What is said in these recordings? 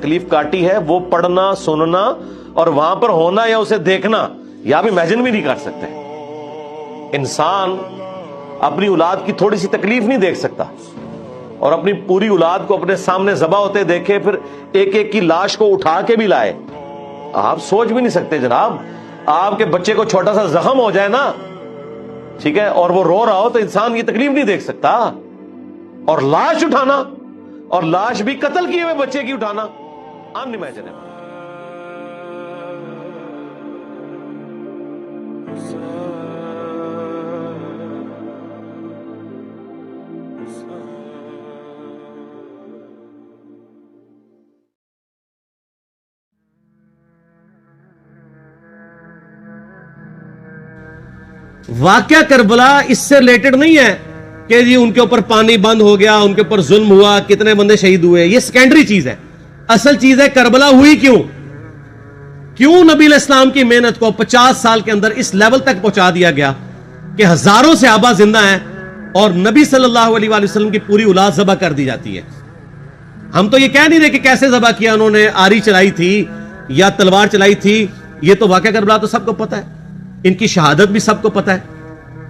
تکلیف کاٹی ہے وہ پڑھنا، سننا اور وہاں پر ہونا یا اسے دیکھنا یا آپ امیجن بھی نہیں کر سکتے. انسان اپنی اولاد کی تھوڑی سی تکلیف نہیں دیکھ سکتا اور اپنی پوری اولاد کو اپنے سامنے ذبح ہوتے دیکھے، پھر ایک ایک کی لاش کو اٹھا کے بھی لائے. آپ سوچ بھی نہیں سکتے جناب. آپ کے بچے کو چھوٹا سا زخم ہو جائے نا، ٹھیک ہے، اور وہ رو رہا ہو تو انسان یہ تکلیف نہیں دیکھ سکتا. اور لاش اٹھانا، اور لاش بھی قتل کیے ہوئے بچے کی اٹھانا ان امیجنیبل. واقعہ کربلا اس سے ریلیٹڈ نہیں ہے کہ جی ان کے اوپر پانی بند ہو گیا، ان کے اوپر ظلم ہوا، کتنے بندے شہید ہوئے. یہ سیکنڈری چیز ہے. اصل چیز ہے کربلا ہوئی کیوں نبی علیہ السلام کی محنت کو 50 سال کے اندر اس لیول تک پہنچا دیا گیا کہ ہزاروں صحابہ زندہ ہیں اور نبی صلی اللہ علیہ وآلہ وسلم کی پوری اولاد ذبح کر دی جاتی ہے. ہم تو یہ کہہ نہیں رہے کہ کیسے ذبح کیا انہوں نے، آری چلائی تھی یا تلوار چلائی تھی. یہ تو واقعہ کربلا تو سب کو پتا ہے، ان کی شہادت بھی سب کو پتا ہے.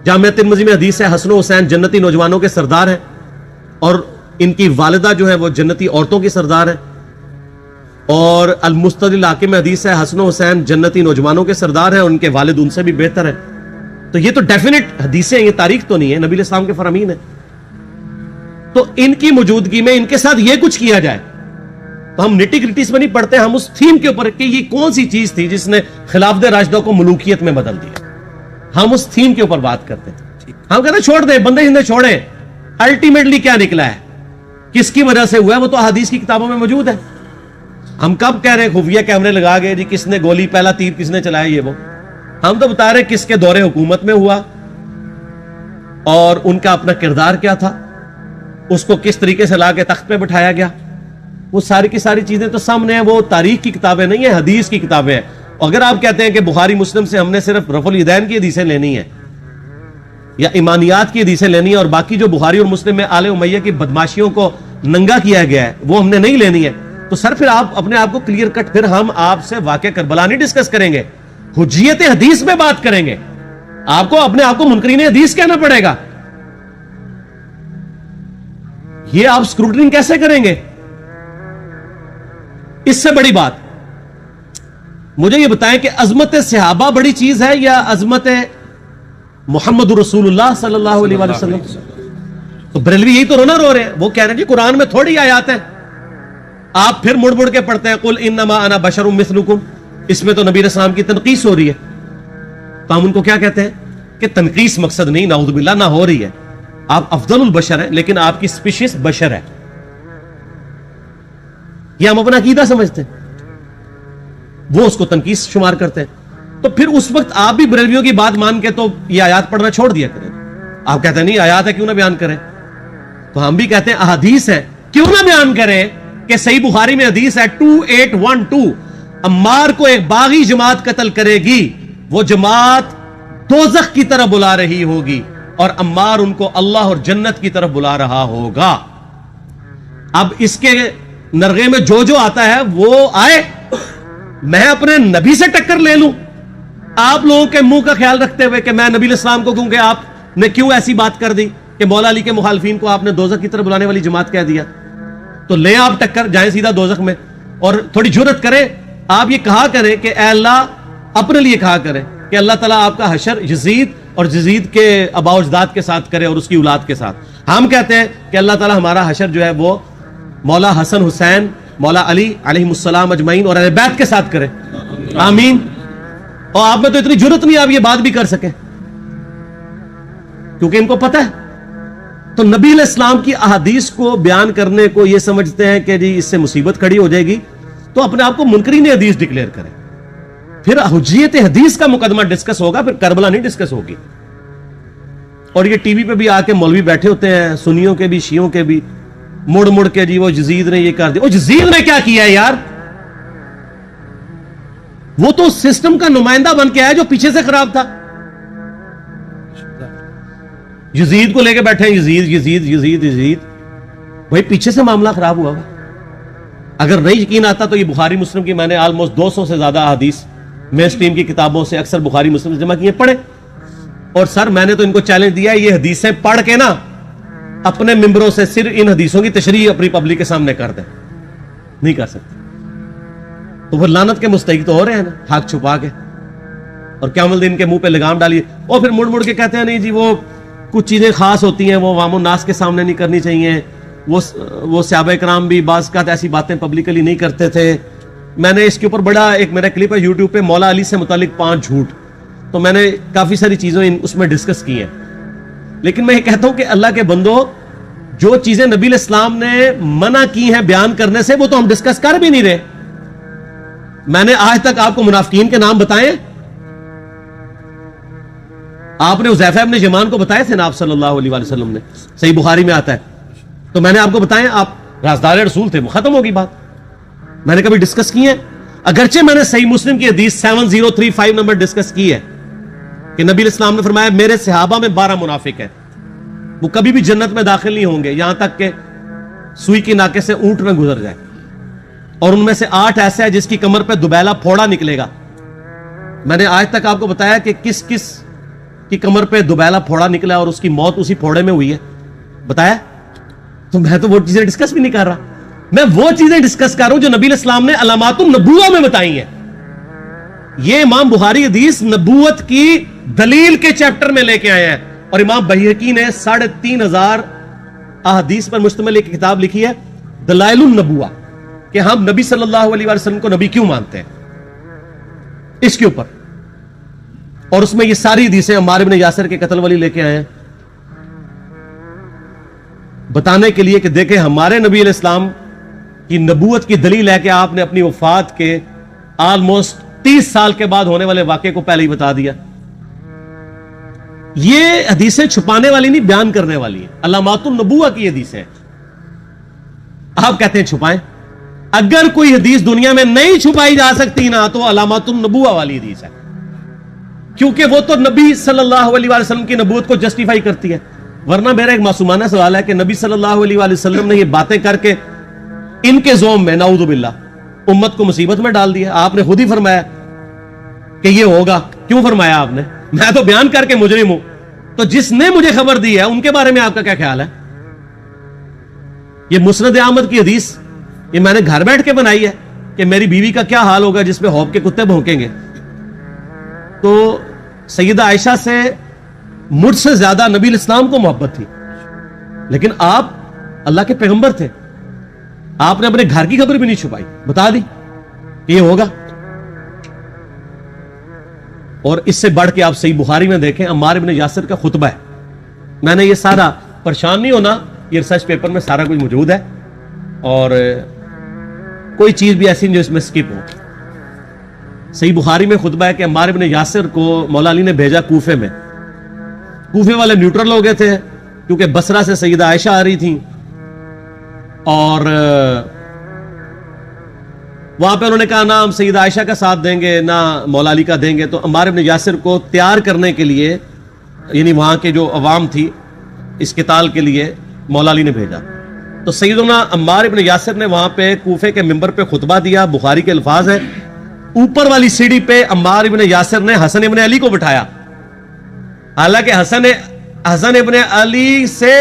جامعہ ترمذی میں حدیث ہے حسن و حسین جنتی نوجوانوں کے سردار ہیں اور ان کی والدہ جو ہے وہ جنتی عورتوں کی سردار ہیں. اور المستدل حاکم میں حدیث ہے حسن و حسین جنتی نوجوانوں کے سردار ہیں اور ان کے والد ان سے بھی بہتر ہیں. تو یہ تو ڈیفینٹ حدیثیں، یہ تاریخ تو نہیں ہے، نبی علیہ السلام کے فرامین ہیں. تو ان کی موجودگی میں ان کے ساتھ یہ کچھ کیا جائے تو ہم نٹی گریٹیز میں نہیں پڑھتے، ہم اس تھیم کے اوپر کہ یہ کون سی چیز تھی جس نے خلافت راشدہ کو ملوکیت میں بدل دیا، ہم اس تھیم کے اوپر بات کرتے ہیں. ہم کہتے ہیں چھوڑ دیں، بندے ہندے چھوڑیں. الٹیمیٹلی کیا نکلا ہے، کس کی وجہ سے ہوا ہے، وہ تو حدیث کی کتابوں میں موجود ہے. ہم کب کہہ رہے ہیں خفیہ کیمرے لگا گئے جی کس نے گولی، پہلا تیر کس نے چلایا، یہ وہ. ہم تو بتا رہے کس کے دور حکومت میں ہوا اور ان کا اپنا کردار کیا تھا، اس کو کس طریقے سے لا کے تخت پہ بٹھایا گیا. وہ ساری کی ساری چیزیں تو سامنے ہیں. وہ تاریخ کی کتابیں نہیں ہیں، حدیث کی کتابیں ہیں. اگر آپ کہتے ہیں کہ بخاری مسلم سے ہم نے صرف رفع الیدین کی حدیثیں لینی ہیں یا ایمانیات کی حدیثیں لینی ہیں اور باقی جو بخاری اور مسلم میں آل امیہ کی بدماشیوں کو ننگا کیا گیا ہے وہ ہم نے نہیں لینی ہے، تو سر پھر آپ اپنے آپ کو کلیئر کٹ، پھر ہم آپ سے واقعہ کربلا نہیں ڈسکس کریں گے، حجیت حدیث میں بات کریں گے. آپ کو اپنے آپ کو منکرین حدیث کہنا پڑے گا. یہ آپ اسکروٹنگ کیسے کریں گے؟ اس سے بڑی بات مجھے یہ بتائیں کہ عظمت صحابہ بڑی چیز ہے یا عظمت محمد رسول اللہ صلی اللہ علیہ وآلہ وسلم؟ تو بریلوی یہی تو رو رہے ہیں. وہ کہہ رہے ہیں جی قرآن میں تھوڑی آیات ہیں. آپ پھر مڑ مڑ کے پڑھتے ہیں قل انما انا بشر مثلکم، اس میں تو نبی علیہ السلام کی تنقیص ہو رہی ہے. تو ہم ان کو کیا کہتے ہیں کہ تنقیص مقصد نہیں، نعوذ باللہ، نہ ہو رہی ہے. آپ افضل البشر ہیں لیکن آپ کی سپیشیز بشر ہے. یہ ہم اپنا عقیدہ سمجھتے ہیں، وہ اس کو تنقیص شمار کرتے ہیں. تو پھر اس وقت آپ بھی بریلویوں کی بات مان کے تو یہ آیات پڑھنا چھوڑ دیا کریں. آپ کہتے ہیں نہیں آیات ہے کیوں نہ بیان کریں، تو ہم بھی کہتے ہیں احادیث ہے کیوں نہ بیان کریں. کہ صحیح بخاری میں حدیث ہے 2812 عمار کو ایک باغی جماعت قتل کرے گی، وہ جماعت دوزخ کی طرف بلا رہی ہوگی اور عمار ان کو اللہ اور جنت کی طرف بلا رہا ہوگا. اب اس کے نرغے میں جو آتا ہے وہ آئے، میں اپنے نبی سے ٹکر لے لوں آپ لوگوں کے منہ کا خیال رکھتے ہوئے کہ میں نبی علیہ السلام کو کہوں کہ آپ نے کیوں ایسی بات کر دی کہ مولا علی کے مخالفین کو آپ نے دوزخ کی طرف بلانے والی جماعت کہہ دیا. تو لیں آپ ٹکر، جائیں سیدھا دوزخ میں. اور تھوڑی جرت کریں آپ یہ کہا کریں کہ اے اللہ، اپنے لیے کہا کریں کہ اللہ تعالیٰ آپ کا حشر یزید اور یزید کے آباء و اجداد کے ساتھ کرے اور اس کی اولاد کے ساتھ. ہم کہتے ہیں کہ اللہ تعالیٰ ہمارا حشر جو ہے وہ مولا حسن حسین، مولا علی علیہ السلام اجمعین اور اہل بیت کے ساتھ کرے، آمین. اور آپ میں تو اتنی جرت نہیں آپ یہ بات بھی کر سکیں کیونکہ ان کو پتہ ہے. تو نبی علیہ السلام کی احادیث کو بیان کرنے کو یہ سمجھتے ہیں کہ جی اس سے مصیبت کھڑی ہو جائے گی، تو اپنے آپ کو منکرین حدیث ڈکلیئر کریں. پھر حجیت حدیث کا مقدمہ ڈسکس ہوگا، پھر کربلا نہیں ڈسکس ہوگی. اور یہ ٹی وی پہ بھی آ کے مولوی بیٹھے ہوتے ہیں، سنیوں کے بھی شیعوں کے بھی، مڑ مڑ کے جی وہ یزید نے یہ کر دیا. وہ یزید نے کیا کیا ہے یار؟ وہ تو سسٹم کا نمائندہ بن کے آیا جو پیچھے سے خراب تھا. یزید کو لے کے بیٹھے ہیں، یزید یزید یزید یزید. بھائی پیچھے سے معاملہ خراب ہوا. اگر نہیں یقین آتا تو یہ بخاری مسلم کی میں نے آلموسٹ 200 سے زیادہ حدیث مین اسٹریم کی کتابوں سے اکثر بخاری مسلم سے جمع کیے، پڑھے. اور سر میں نے تو ان کو چیلنج دیا ہے یہ حدیثیں پڑھ کے نا اپنے ممبروں سے صرف ان حدیثوں کی تشریح اپنی پبلک کے سامنے کر دیں. نہیں کر سکتے تو پھر لعنت کے مستحق تو ہو رہے ہیں نا حق چھپا کے، اور قیامت دن کے منہ پہ لگام ڈالیے. اور پھر مڑ مڑ کے کہتے ہیں نہیں جی وہ کچھ چیزیں خاص ہوتی ہیں وہ عوام الناس کے سامنے نہیں کرنی چاہیے، وہ صحابہ کرام بھی بعض کا ایسی باتیں پبلکلی نہیں کرتے تھے. میں نے اس کے اوپر بڑا ایک میرا کلپ ہے یوٹیوب پہ، مولا علی سے متعلق 5 جھوٹ، تو میں نے کافی ساری چیزیں اس میں ڈسکس کی ہیں. لیکن میں یہ کہتا ہوں کہ اللہ کے بندو جو چیزیں نبی علیہ السلام نے منع کی ہیں بیان کرنے سے وہ تو ہم ڈسکس کر بھی نہیں رہے. میں نے آج تک آپ کو منافقین کے نام بتائے؟ آپ نے حذیفہ ابن یمان کو بتائے تھے نا آپ صلی اللہ علیہ وآلہ وسلم نے، صحیح بخاری میں آتا ہے. تو میں نے آپ کو بتایا، آپ رازدار رسول تھے، ختم ہوگی بات. میں نے کبھی ڈسکس کی ہے؟ اگرچہ میں نے صحیح مسلم کی حدیث 7035 نمبر ڈسکس کی ہے کہ نبی علیہ السلام نے فرمایا میرے صحابہ میں 12 منافق ہیں، وہ کبھی بھی جنت میں داخل نہیں ہوں گے یہاں تک کہ سوئی کی ناکے سے اونٹ نہ گزر جائے، اور ان میں سے 8 ایسے ہیں جس کی کمر پہ دوبیلا پھوڑا نکلے گا. میں نے آج تک آپ کو بتایا کہ کس کس کی کمر پہ دوبیلا پھوڑا نکلا اور اس کی موت اسی پھوڑے میں ہوئی ہے؟ بتایا؟ تو میں تو وہ چیزیں ڈسکس بھی نہیں کر رہا، میں وہ چیزیں ڈسکس کر رہا ہوں جو نبی علیہ السلام نے علامات النبوہ میں بتائی ہیں. یہ امام بخاری حدیث نبوت کی دلیل کے چیپٹر میں لے کے آئے ہیں، اور امام بہقی نے 3500 احادیث پر مشتمل ایک کتاب لکھی ہے دلائل النبوہ، کہ ہم نبی صلی اللہ علیہ وسلم کو نبی کیوں مانتے ہیں، اس کے اوپر. اور اس میں یہ ساری حدیثیں عمار بن یاسر کے قتل والی لے کے آئے ہیں بتانے کے لیے کہ دیکھیں ہمارے نبی علیہ السلام کی نبوت کی دلیل ہے کہ آپ نے اپنی وفات کے آلموسٹ 30 سال کے بعد ہونے والے واقعے کو پہلے ہی بتا دیا. یہ حدیثیں چھپانے والی نہیں، بیان کرنے والی ہیں، علامات النبوہ کی حدیثیں. آپ کہتے ہیں چھپائیں، اگر کوئی حدیث دنیا میں نہیں چھپائی جا سکتی نا تو علامات النبوہ والی حدیث ہے، کیونکہ وہ تو نبی صلی اللہ علیہ وآلہ وسلم کی نبوت کو جسٹیفائی کرتی ہے. ورنہ میرا ایک معصومانہ سوال ہے کہ نبی صلی اللہ علیہ وآلہ وسلم نے یہ باتیں کر کے ان کے زوم میں نعوذ باللہ امت کو مصیبت میں ڈال دیا. آپ نے خود ہی فرمایا کہ یہ ہوگا. کیوں فرمایا آپ نے؟ میں تو بیان کر کے مجرم ہوں، تو جس نے مجھے خبر دی ہے ان کے بارے میں آپ کا کیا خیال ہے؟ یہ مسند احمد کی حدیث یہ میں نے گھر بیٹھ کے بنائی ہے کہ میری بیوی کا کیا حال ہوگا جس پہ خوف کے کتے بھونکیں گے. تو سیدہ عائشہ سے مجھ سے زیادہ نبی علیہ السلام کو محبت تھی، لیکن آپ اللہ کے پیغمبر تھے، آپ نے اپنے گھر کی خبر بھی نہیں چھپائی، بتا دی کہ یہ ہوگا. اور اس سے بڑھ کے آپ صحیح بخاری میں دیکھیں عمار بن یاسر کا خطبہ ہے. میں نے یہ سارا، پریشان نہیں ہونا، یہ ریسرچ پیپر میں سارا کچھ موجود ہے، اور کوئی چیز بھی ایسی نہیں جو اس میں سکپ ہو. صحیح بخاری میں خطبہ ہے کہ عمار بن یاسر کو مولا علی نے بھیجا کوفے میں. کوفے والے نیوٹرل ہو گئے تھے کیونکہ بصرہ سے سیدہ عائشہ آ رہی تھیں، اور وہاں پہ انہوں نے کہا نہ ہم سیدہ عائشہ کا ساتھ دیں گے نہ مولا علی کا دیں گے. تو عمار بن یاسر کو تیار کرنے کے لیے، یعنی وہاں کے جو عوام تھی اس قتال کے لیے، مولا علی نے بھیجا. تو سیدنا عمار بن یاسر نے وہاں پہ کوفے کے ممبر پہ خطبہ دیا. بخاری کے الفاظ ہیں، اوپر والی سیڑھی پہ عمار بن یاسر نے حسن ابن علی کو بٹھایا، حالانکہ حسن ابن علی سے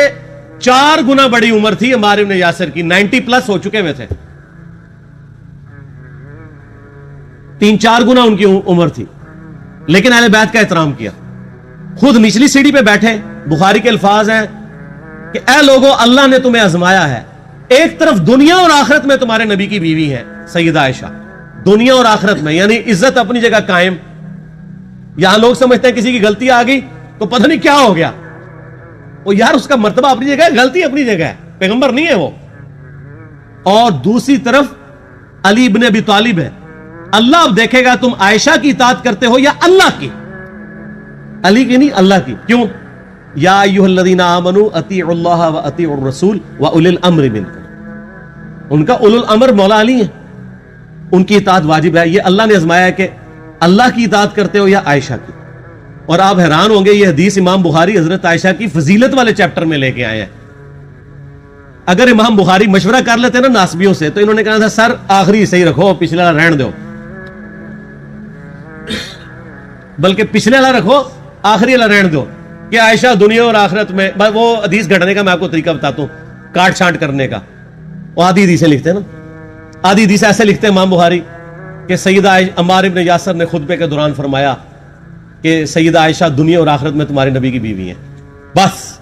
4 گنا بڑی عمر تھی عمار ابن یاسر کی، 90 پلس ہو چکے ہوئے تھے، 3-4 گنا ان کی عمر تھی، لیکن اہل بیت کا احترام کیا. خود نچلی سیڑھی پہ بیٹھے. بخاری کے الفاظ ہیں کہ اے لوگو اللہ نے تمہیں آزمایا ہے، ایک طرف دنیا اور آخرت میں تمہارے نبی کی بیوی ہے سیدہ عائشہ، دنیا اور آخرت میں، یعنی عزت اپنی جگہ قائم. یہاں لوگ سمجھتے ہیں کسی کی غلطی آ گئی تو پتہ نہیں کیا ہو گیا. وہ یار اس کا مرتبہ اپنی جگہ ہے، غلطی اپنی جگہ ہے، پیغمبر نہیں ہے وہ. اور دوسری طرف علی ابن ابی طالب ہے. اللہ اب دیکھے گا تم عائشہ کی اطاعت کرتے ہو یا اللہ کی. علی کی نہیں، اللہ کی. کیوں؟ یا ایھا الذین آمنوا اطیعوا اللہ واطیعوا الرسول واولی الامر منکم. ان کا اولو الامر مولا علی ہیں، ان کی اطاعت واجب ہے. یہ اللہ نے آزمایا ہے کہ اللہ کی اطاعت کرتے ہو یا عائشہ کی. اور آپ حیران ہوں گے، یہ حدیث امام بخاری حضرت عائشہ کی فضیلت والے چیپٹر میں لے کے آئے ہیں. اگر امام بخاری مشورہ کر لیتے نا ناسبیوں سے تو انہوں نے کہا تھا سر آخری صحیح رکھو, پچھلے والا رہن دو, بلکہ پچھلے والا رکھو آخری والا رہن دو, کہ عائشہ دنیا اور آخرت میں. وہ حدیث گھڑنے کا میں آپ کو طریقہ بتاتا ہوں, کاٹ چھانٹ کرنے کا. وہ آدھی حدیثیں لکھتے ہیں نا, آدھی حدیث ایسے لکھتے ہیں امام بخاری کہ سیدہ عمار ابن یاسر نے خطبے کے دوران فرمایا کہ سیدہ عائشہ دنیا اور آخرت میں تمہارے نبی کی بیوی ہیں, بس.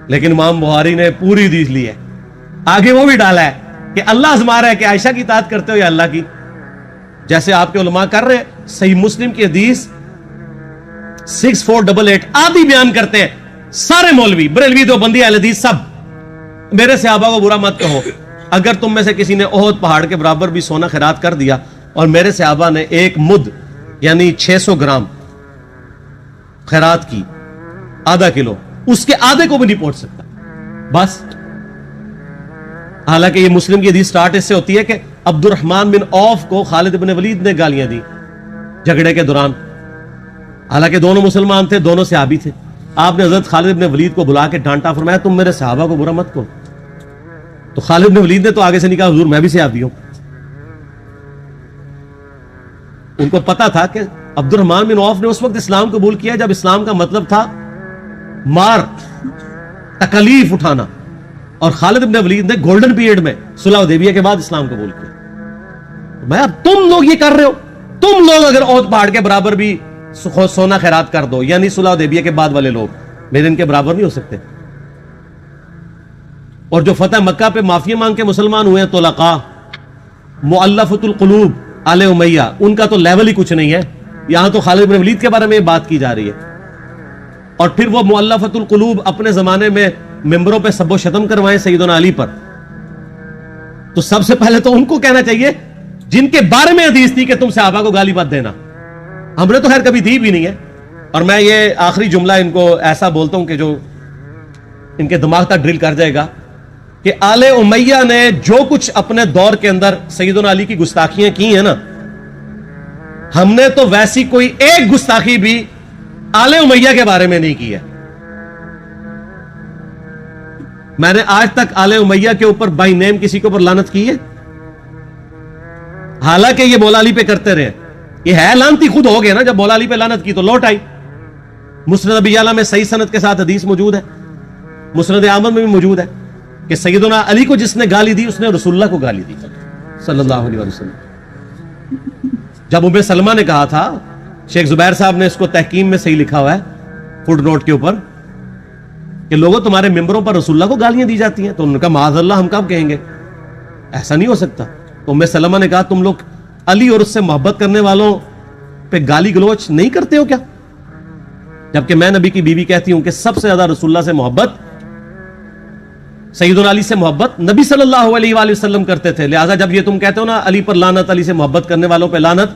لیکن امام بخاری نے پوری حدیث لی ہے, آگے وہ بھی ڈالا ہے کہ اللہ آزما رہا ہے کہ عائشہ کی اطاعت کرتے ہو یا اللہ کی, جیسے آپ کے علماء کر رہے ہیں. صحیح مسلم کی حدیث 6488 آدھی بیان کرتے ہیں سارے مولوی, بریلوی, دیوبندی, اہل حدیث سب. میرے صحابہ کو برا مت کہو, اگر تم میں سے کسی نے احد پہاڑ کے برابر بھی سونا خیرات کر دیا اور میرے صحابہ نے ایک مد یعنی 600 گرام خیرات کی, آدھا کلو, اس کے آدھے کو بھی نہیں پہنچ سکتا, بس. حالانکہ یہ مسلم کی حدیث سٹارٹ اس سے ہوتی ہے کہ عبد الرحمن بن عوف کو خالد بن ولید نے گالیاں دی جھگڑے کے دوران, حالانکہ دونوں مسلمان تھے, دونوں صحابی تھے. آپ نے حضرت خالد بن ولید کو بلا کے ڈانٹا, فرمایا تم میرے صحابہ کو برا مت کہو. تو خالد بن ولید نے تو آگے سے نہیں کہا حضور میں بھی صحابی ہوں. ان کو پتا تھا کہ عبد الرحمن بن عوف نے اس وقت اسلام قبول کیا جب اسلام کا مطلب تھا مار, تکلیف اٹھانا, اور خالد بن ولید نے گولڈن پیریڈ میں صلح حدیبیہ کے بعد اسلام قبول کیا. میں اب تم لوگ یہ کر رہے ہو, تم لوگ اگر احد پہاڑ کے برابر بھی سونا خیرات کر دو, یعنی صلح حدیبیہ کے بعد والے لوگ میرے ان کے برابر نہیں ہو سکتے. اور جو فتح مکہ پہ معافی مانگ کے مسلمان ہوئے ہیں طلقاء, مؤلفۃ القلوب, آل امیہ, ان کا تو لیول ہی کچھ نہیں ہے. یہاں تو خالد بن ولید کے بارے میں بات کی جا رہی ہے, اور پھر وہ مؤلفۃ القلوب اپنے زمانے میں ممبروں پہ سب و شتم کروائیں سیدنا علی پر. تو سب سے پہلے تو ان کو کہنا چاہیے جن کے بارے میں حدیث تھی کہ تم صحابہ کو گالی مت دینا. ہم نے تو خیر کبھی دی بھی نہیں ہے. اور میں یہ آخری جملہ ان کو ایسا بولتا ہوں کہ جو ان کے دماغ تک ڈرل کر جائے گا, کہ آل امیہ نے جو کچھ اپنے دور کے اندر سیدنا علی کی گستاخیاں کی ہیں نا, ہم نے تو ویسی کوئی ایک گستاخی بھی آل امیہ کے بارے میں نہیں کی ہے. میں نے آج تک آل امیہ کے اوپر بائی نیم کسی کے اوپر لعنت کی ہے؟ حالانکہ یہ مولا علی پہ کرتے رہے. یہ ہے لعنتی خود ہو گئے نا, جب مولا علی پہ لعنت کی تو لوٹ آئی. مسند ابی یعلا میں صحیح سند کے ساتھ حدیث موجود ہے, مسند احمد میں بھی موجود ہے کہ سیدنا علی کو جس نے گالی دی اس نے رسول اللہ کو گالی دی صلی اللہ علیہ وسلم. جب ام سلمہ نے کہا تھا, شیخ زبیر صاحب نے اس کو تحکیم میں صحیح لکھا ہوا ہے فٹ نوٹ کے اوپر, کہ لوگوں تمہارے ممبروں پر رسول اللہ کو گالیاں دی جاتی ہیں, تو انہوں نے کہا معاذ اللہ, ہم کب کہیں گے, ایسا نہیں ہو سکتا. تو ام سلمہ نے کہا تم لوگ علی اور اس سے محبت کرنے والوں پہ گالی گلوچ نہیں کرتے ہو کیا؟ جبکہ میں نبی کی بیوی کہتی ہوں کہ سب سے زیادہ رسول اللہ سے محبت, سیدنا علی سے محبت نبی صلی اللہ علیہ وآلہ وسلم کرتے تھے. لہٰذا جب یہ تم کہتے ہو نا علی پر لعنت, علی سے محبت کرنے والوں پہ لعنت,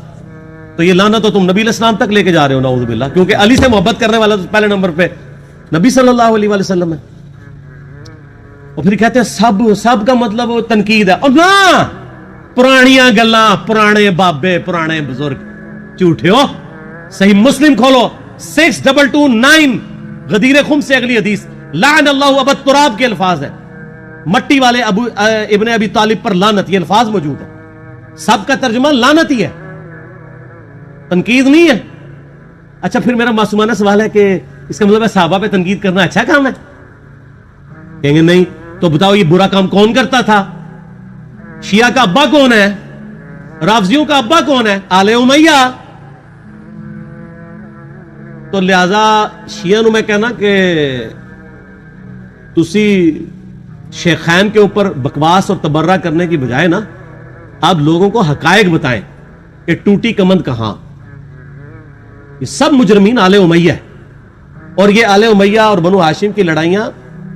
تو یہ لعنت تو تم نبی علیہ السلام تک لے کے جا رہے ہو نعوذ باللہ, کیونکہ علی سے محبت کرنے والا تو پہلے نمبر پہ نبی صلی اللہ علیہ وآلہ وسلم ہے. اور پھر کہتے ہیں سب کا مطلب وہ تنقید ہے. اور نہ, پرانیاں گلاں, پرانے بابے, پرانے بزرگ, جھوٹے ہو. صحیح مسلم کھولو 6229 غدیر خم سے اگلی حدیث, لعن اللہ ابا التراب کے الفاظ ہے, مٹی والے ابن ابی طالب پر لعنت, یہ الفاظ موجود ہے. سب کا ترجمہ لعنت ہی ہے, تنقید نہیں ہے. اچھا پھر میرا معصومانہ سوال ہے کہ اس کا مطلب ہے صحابہ پہ تنقید کرنا اچھا کام ہے؟ کہیں گے نہیں. تو بتاؤ یہ برا کام کون کرتا تھا؟ شیعہ کا ابا کون ہے؟ رافضیوں کا ابا کون ہے؟ آل امیہ. تو لہذا شیعہ نو میں کہنا کہ تسی شیخین کے اوپر بکواس اور تبرہ کرنے کی بجائے نا, آپ لوگوں کو حقائق بتائیں کہ ٹوٹی کمند کہاں. یہ سب مجرمین آل امیہ ہے, اور یہ آل امیہ اور بنو ہاشم کی لڑائیاں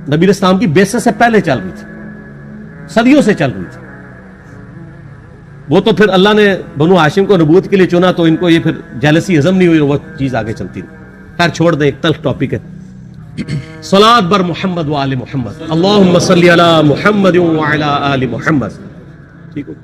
نبی علیہ السلام کی بعثت سے پہلے چل رہی تھی, صدیوں سے چل رہی تھی. وہ تو پھر اللہ نے بنو ہاشم کو نبوت کے لیے چنا, تو ان کو یہ پھر جیلسی ہضم نہیں ہوئی, وہ چیز آگے چلتی رہی. خیر چھوڑ دیں, ایک تلخ ٹاپک ہے. صلاۃ بر محمد و آل محمد, اللہم صلی علی محمد و علی آل محمد. ٹھیک ہو.